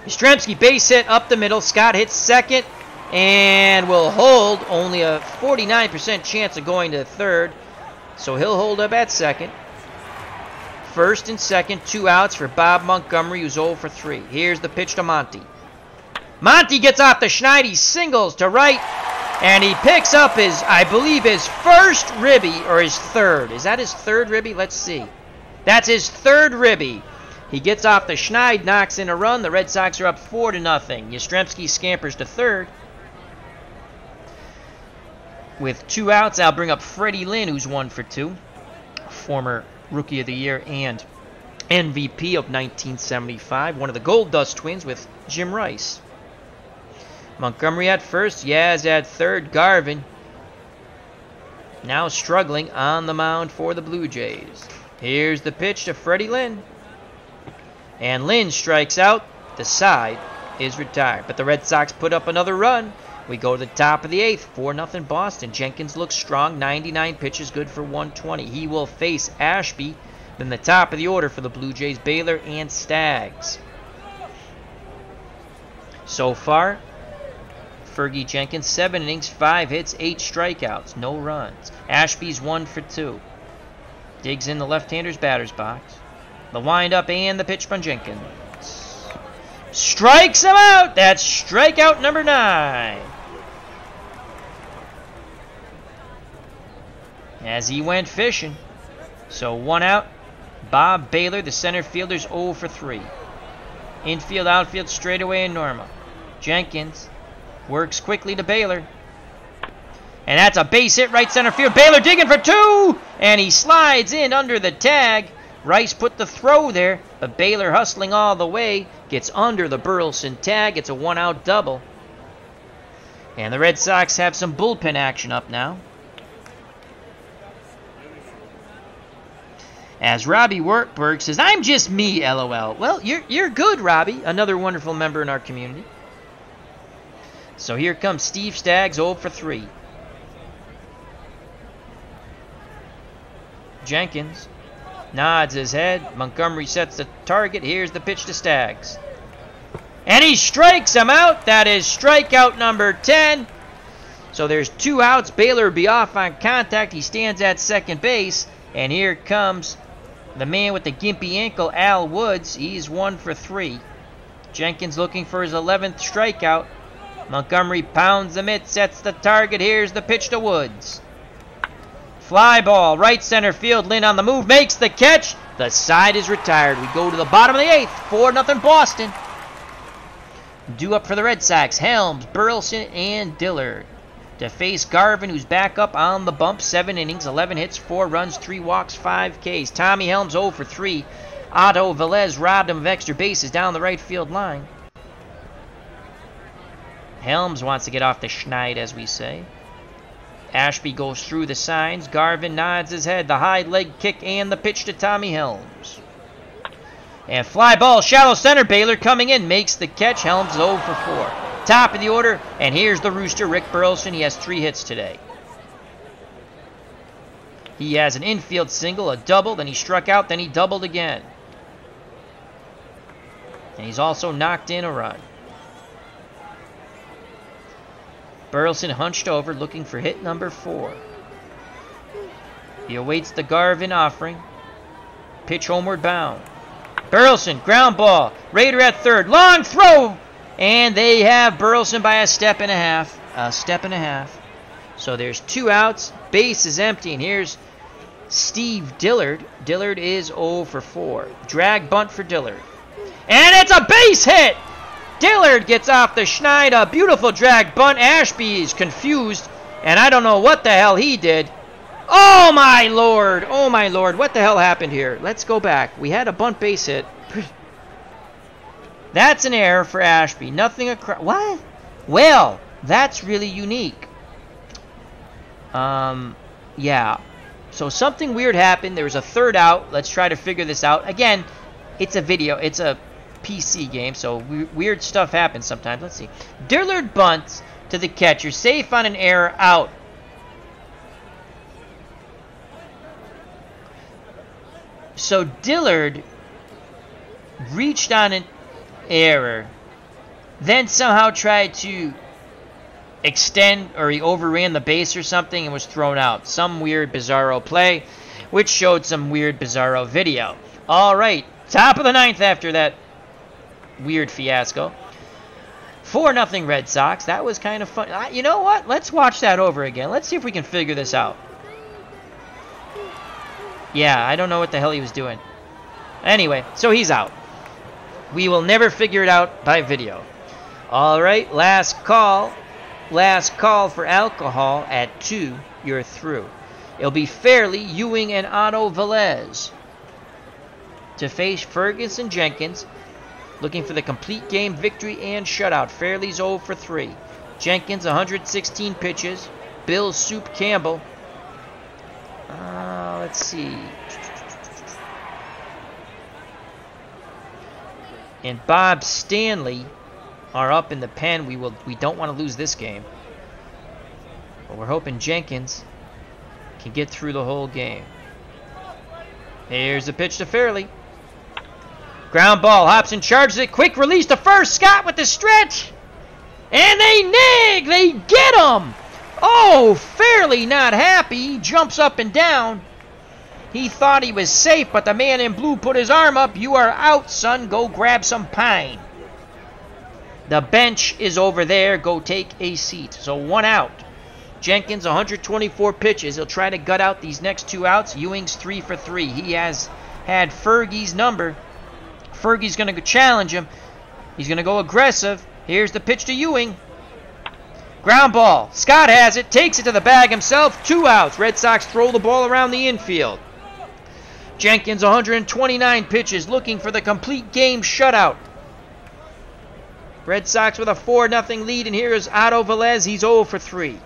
Yastrzemski base hit up the middle. Scott hits second and will hold. Only a 49% chance of going to third, so he'll hold up at second. First and second, 2 outs for Bob Montgomery, who's 0 for 3. Here's the pitch to Monty. Monty gets off the schneid. He singles to right, and he picks up I believe his first ribby, or his third. Is that his third ribby? Let's see. That's his third ribby. He gets off the schneid, knocks in a run. The Red Sox are up 4-0. Yastrzemski scampers to third. With 2 outs, I'll bring up Freddy Lynn, who's 1 for 2. Former Rookie of the Year and MVP of 1975. One of the Gold Dust twins with Jim Rice. Montgomery at first. Yaz at third. Garvin now struggling on the mound for the Blue Jays. Here's the pitch to Freddy Lynn. And Lynn strikes out. The side is retired. But the Red Sox put up another run. We go to the top of the 8th, 4-0 Boston. Jenkins looks strong, 99 pitches, good for 120. He will face Ashby. Then the top of the order for the Blue Jays, Baylor and Staggs. So far, Fergie Jenkins, 7 innings, 5 hits, 8 strikeouts, no runs. Ashby's 1 for 2. Digs in the left-hander's batter's box. The windup and the pitch from Jenkins. Strikes him out! That's strikeout number 9. as he went fishing. So 1 out. Bob Baylor, the center fielder's 0 for 3. Infield, outfield, straightaway and normal. Jenkins works quickly to Baylor. And that's a base hit right center field. Baylor digging for 2! And he slides in under the tag. Rice put the throw there, but Baylor hustling all the way. Gets under the Burleson tag. It's a 1-out double. And the Red Sox have some bullpen action up now. As Robbie Wartburg says, I'm just me, LOL. Well, you're good, Robbie. Another wonderful member in our community. So here comes Steve Staggs, 0 for 3. Jenkins nods his head. Montgomery sets the target. Here's the pitch to Staggs. And he strikes him out. That is strikeout number 10. So there's 2 outs. Baylor will be off on contact. He stands at second base. And here comes the man with the gimpy ankle, Al Woods. He's 1 for 3. Jenkins looking for his 11th strikeout. Montgomery pounds the mitt, sets the target. Here's the pitch to Woods. Fly ball, right center field. Lynn on the move, makes the catch. The side is retired. We go to the bottom of the 8th. 4-0 Boston. Due up for the Red Sox, Helms, Burleson, and Dillard. To face Garvin, who's back up on the bump. 7 innings, 11 hits, 4 runs, 3 walks, 5 Ks. Tommy Helms 0 for 3. Otto Velez robbed him of extra bases down the right field line. Helms wants to get off the schneid, as we say. Ashby goes through the signs. Garvin nods his head. The high leg kick and the pitch to Tommy Helms. And fly ball, shallow center. Baylor coming in, makes the catch. Helms 0 for 4. Top of the order, and here's the Rooster, Rick Burleson. He has 3 hits today. He has an infield single, a double, then he struck out, then he doubled again. And he's also knocked in a run. Burleson hunched over, looking for hit number 4. He awaits the Garvin offering. Pitch homeward bound. Burleson, ground ball. Raider at third. Long throw! And they have Burleson by a step and a half. A step and a half. So there's 2 outs. Base is empty. And here's Steve Dillard. Dillard is 0 for 4. Drag bunt for Dillard. And it's a base hit! Dillard gets off the schneid. A beautiful drag bunt. Ashby is confused. And I don't know what the hell he did. Oh my lord! Oh my lord. What the hell happened here? Let's go back. We had a bunt base hit. That's an error for Ashby. Nothing across. What? Well, that's really unique. Yeah. So something weird happened. There was a 3rd out. Let's try to figure this out. Again, it's a video. It's a PC game, so weird stuff happens sometimes. Let's see. Dillard bunts to the catcher. Safe on an error, out. So Dillard reached on an error, then somehow tried to extend, or he overran the base or something and was thrown out. Some weird bizarro play, which showed some weird bizarro video. All right, top of the 9th after that weird fiasco. 4-0 Red Sox. That was kind of fun. You know what? Let's watch that over again. Let's see if we can figure this out. Yeah, I don't know what the hell he was doing. Anyway, so he's out. We will never figure it out by video. All right, last call. Last call for alcohol at 2. You're through. It'll be Fairley, Ewing, and Otto Velez to face Ferguson, Jenkins, looking for the complete game victory and shutout. Fairley's 0 for 3. Jenkins, 116 pitches. Bill Soup Campbell. Let's see. And Bob Stanley are up in the pen. We don't want to lose this game. But we're hoping Jenkins can get through the whole game. Here's the pitch to Fairley. Ground ball. Hobson charges it. Quick release to first. Scott with the stretch. And they nag. They get him. Oh, Fairley not happy. He jumps up and down. He thought he was safe, but the man in blue put his arm up. You are out, son. Go grab some pine. The bench is over there. Go take a seat. So 1 out. Jenkins, 124 pitches. He'll try to gut out these next 2 outs. Ewing's 3 for 3. He has had Fergie's number. Fergie's going to challenge him. He's going to go aggressive. Here's the pitch to Ewing. Ground ball. Scott has it. Takes it to the bag himself. 2 outs. Red Sox throw the ball around the infield. Jenkins, 129 pitches, looking for the complete game shutout. Red Sox with a 4-0 lead, and here is Otto Velez. He's 0 for 3.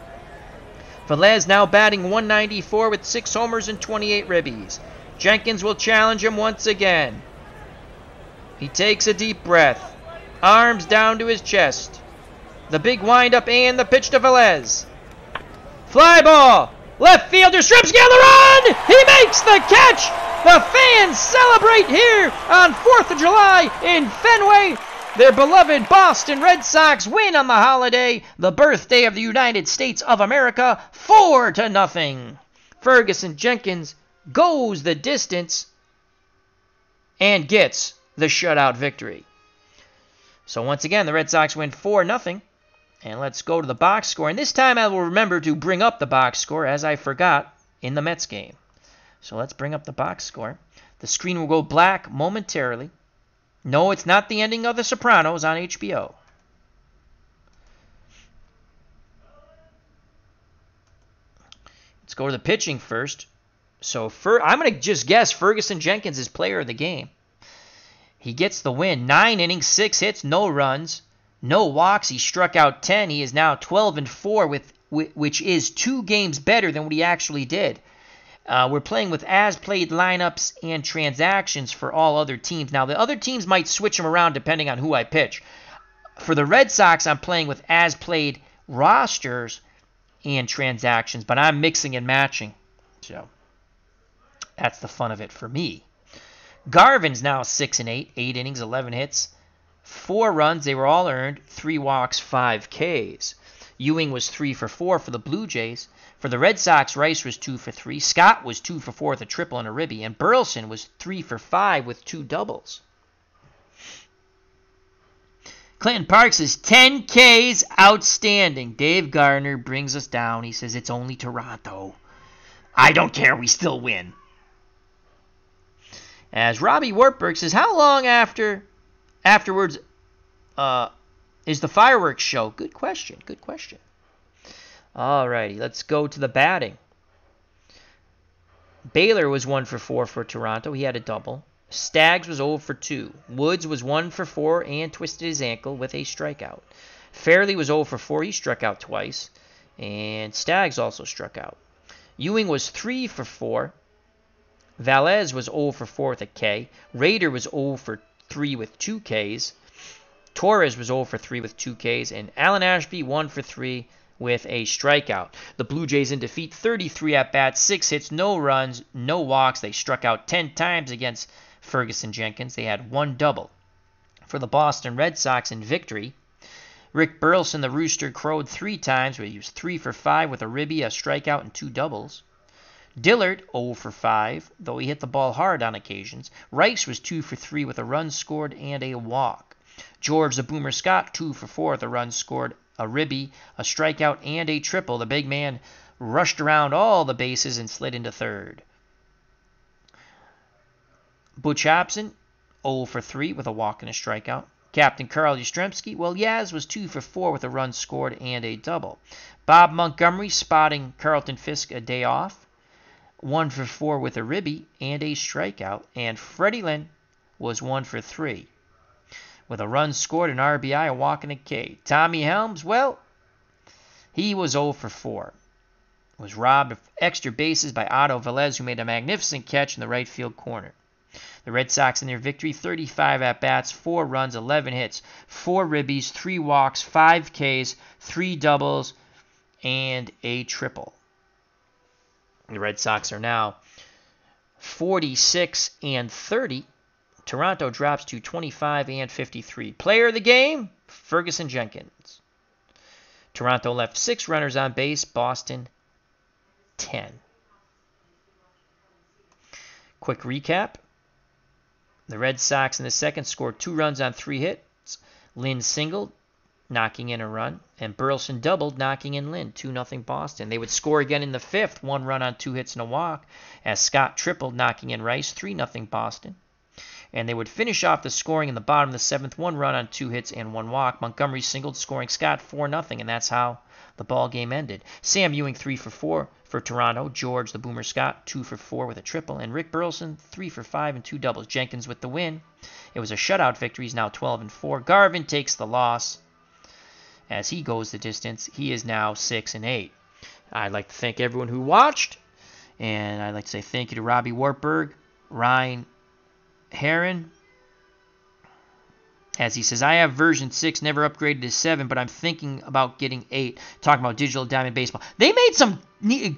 Velez now batting 194 with 6 homers and 28 ribbies. Jenkins will challenge him once again. He takes a deep breath. Arms down to his chest. The big windup and the pitch to Velez. Fly ball. Left fielder Stripsky on the run. He makes the catch. The fans celebrate here on 4th of July in Fenway. Their beloved Boston Red Sox win on the holiday, the birthday of the United States of America, 4-0. Ferguson Jenkins goes the distance and gets the shutout victory. So once again, the Red Sox win 4-0. And let's go to the box score. And this time I will remember to bring up the box score, as I forgot in the Mets game. So let's bring up the box score. The screen will go black momentarily. No, it's not the ending of The Sopranos on HBO. Let's go to the pitching first. So I'm going to just guess Ferguson Jenkins is player of the game. He gets the win. 9 innings, 6 hits, no runs, no walks. He struck out 10. He is now 12-4, which is 2 games better than what he actually did. We're playing with as-played lineups and transactions for all other teams. Now, the other teams might switch them around depending on who I pitch. For the Red Sox, I'm playing with as-played rosters and transactions, but I'm mixing and matching. So that's the fun of it for me. Garvin's now 6-8, 8 innings, 11 hits, 4 runs. They were all earned, 3 walks, 5 Ks. Ewing was 3 for 4 for the Blue Jays. For the Red Sox, Rice was 2 for 3. Scott was 2 for 4 with a triple and a ribby. And Burleson was 3 for 5 with 2 doubles. Clinton Parks is 10 Ks, outstanding. Dave Gardner brings us down. He says, it's only Toronto. I don't care, we still win. As Robbie Wartburg says, how long afterwards is the fireworks show? Good question, good question. Alrighty, let's go to the batting. Baylor was 1 for 4 for Toronto. He had a double. Staggs was 0 for 2. Woods was 1 for 4 and twisted his ankle with a strikeout. Fairley was 0 for 4. He struck out twice. And Staggs also struck out. Ewing was 3 for 4. Velez was 0 for 4 with a K. Rader was 0 for 3 with 2 Ks. Torres was 0 for 3 with 2 Ks. And Alan Ashby 1 for 3 with a strikeout. The Blue Jays in defeat, 33 at-bats, 6 hits, no runs, no walks. They struck out 10 times against Ferguson Jenkins. They had 1 double. For the Boston Red Sox in victory, Rick Burleson, the Rooster, crowed 3 times, where he was 3 for 5 with a ribby, a strikeout, and 2 doubles. Dillard, 0 for 5, though he hit the ball hard on occasions. Rice was 2 for 3 with a run scored and a walk. George the Boomer Scott, 2 for 4 with a run scored, a ribby, a strikeout, and a triple. The big man rushed around all the bases and slid into third. Butch Hobson, 0 for 3 with a walk and a strikeout. Captain Carl Yastrzemski, well, Yaz was 2 for 4 with a run scored and a double. Bob Montgomery spotting Carlton Fisk a day off, 1 for 4 with a ribby and a strikeout. And Freddy Lynn was 1 for 3. With a run scored, an RBI, a walk, and a K. Tommy Helms, well, he was 0 for 4. Was robbed of extra bases by Otto Velez, who made a magnificent catch in the right field corner. The Red Sox in their victory, 35 at-bats, 4 runs, 11 hits, 4 ribbies, 3 walks, 5 Ks, 3 doubles, and a triple. The Red Sox are now 46-30. Toronto drops to 25-53. Player of the game, Ferguson Jenkins. Toronto left 6 runners on base, Boston 10. Quick recap. The Red Sox in the second scored 2 runs on 3 hits. Lynn singled. knocking in a run. And Burleson doubled, knocking in Lynn. 2-0 Boston. They would score again in the 5th. 1 run on 2 hits and a walk. As Scott tripled, knocking in Rice. 3-0 Boston. And they would finish off the scoring in the bottom of the 7th. 1 run on 2 hits and 1 walk. Montgomery singled, scoring Scott 4-0. And that's how the ball game ended. Sam Ewing 3 for 4 for Toronto. George the Boomer Scott 2 for 4 with a triple. And Rick Burleson 3 for 5 and 2 doubles. Jenkins with the win. It was a shutout victory. He's now 12-4. Garvin takes the loss as he goes the distance. He is now 6-8. I'd like to thank everyone who watched. And I'd like to say thank you to Robbie Wartburg, Ryan Heron, as he says, I have version 6, never upgraded to 7, but I'm thinking about getting 8. Talking about Digital Diamond Baseball. They made some,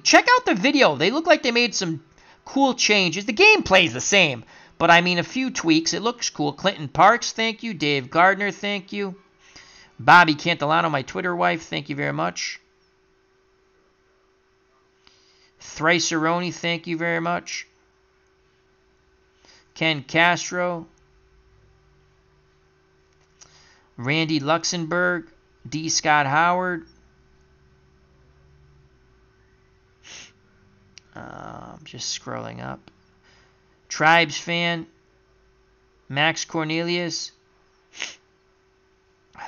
check out the video. They look like they made some cool changes. The game plays the same, but I mean a few tweaks. It looks cool. Clinton Parks, thank you. Dave Gardner, thank you. Bobby Cantilano, my Twitter wife, thank you very much. Thriceroni, thank you very much. Ken Castro. Randy Luxembourg. D. Scott Howard. Just scrolling up. Tribes fan. Max Cornelius.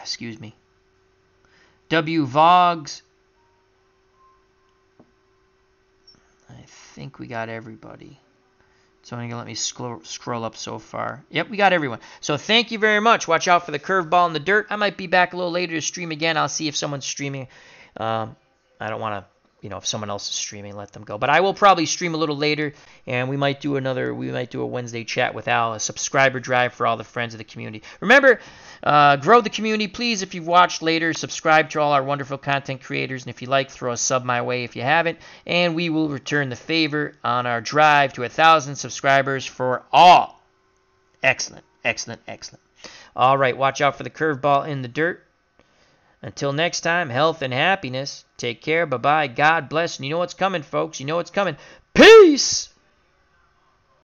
Excuse me. W. Voggs. I think we got everybody. It's only going to let me scroll up so far. Yep, we got everyone. So thank you very much. Watch out for the curveball in the dirt. I might be back a little later to stream again. I'll see if someone's streaming. I don't want to, if someone else is streaming, let them go. But I will probably stream a little later, and we might do a Wednesday chat with Al, a subscriber drive for all the friends of the community. Remember, grow the community. Please, if you've watched later, subscribe to all our wonderful content creators. And if you like, throw a sub my way if you haven't. And we will return the favor on our drive to 1,000 subscribers for all. Excellent, excellent, excellent. All right, watch out for the curveball in the dirt. Until next time, health and happiness. Take care. Bye-bye. God bless. And you know what's coming, folks. You know what's coming. Peace!